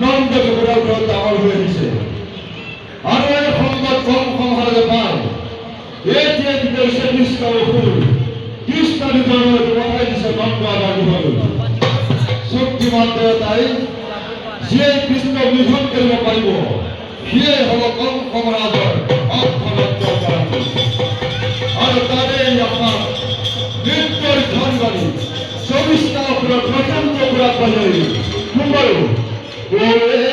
নন্দ গোপাল ডাঙৰ হৈ আহিছে আৰু এই সংবাদ কম হাৰলৈ পায় এতিয়া কি কৰিছে কৃষ্ণৰ ফুল কৃষ্ণ বিদ্যালয়ত পঠাই দিছে নন্দ আবাহলৈ শক্তিমান দেৱতাই যিয়ে কৃষ্ণক নিধন কৰিব পাৰিব সিয়ে হ'ব কম ৰাজৰ আৰু তাৰে আপোনাৰ নৃত্যৰ ধনবাণী 24টা অপৰাধ প্ৰচণ্ড অপৰাধ বাজাৰী কোনবাৰো হৰি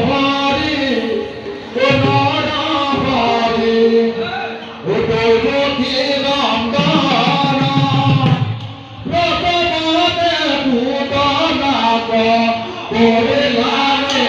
হৰি দৈৱতী নন্দনা প্ৰথমতে ভূতনাথ কৰিলানে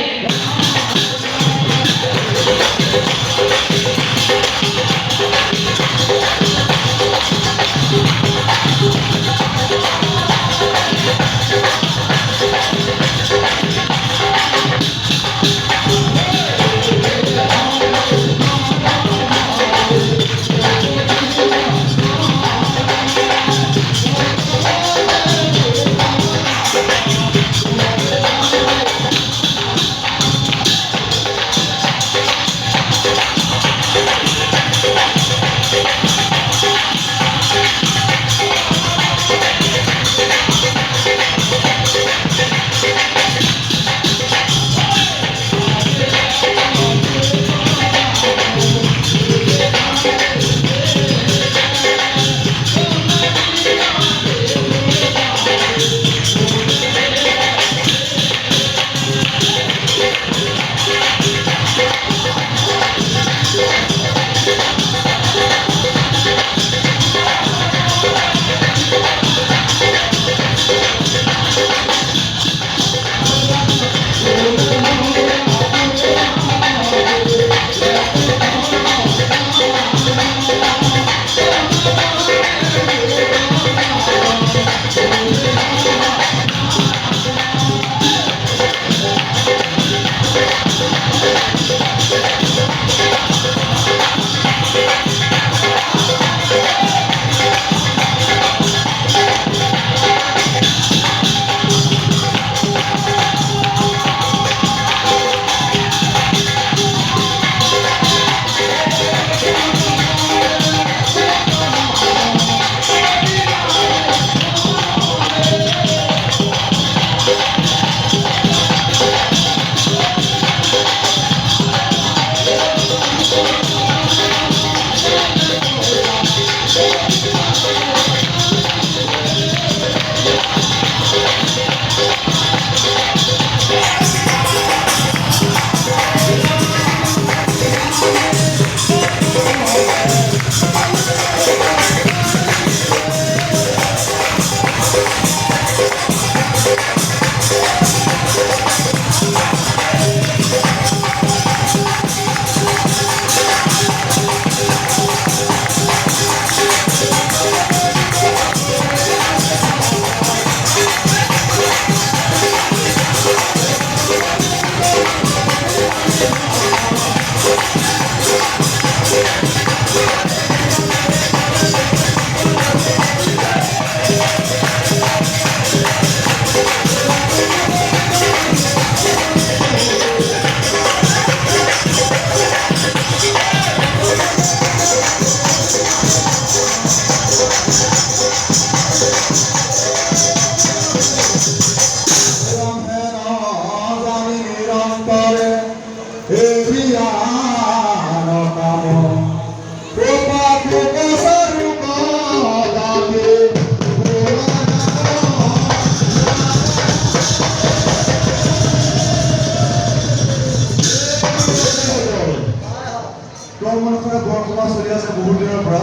বৰসভা চলি আছে বহুত দিনৰ পৰা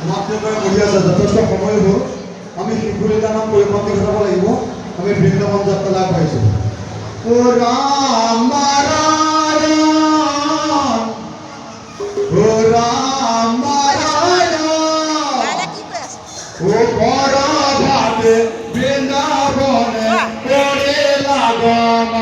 নাট্যকৰে বহি আছে যথেষ্ট সময় হ'ল আমি শিশুলীলা নাম পৰিপন্থী ঘটাব লাগিব আমি বৃন্দাবন যাত্ৰা আগবাঢ়িছোঁ ৰাম নাৰায়ণ বৃন্দাবনে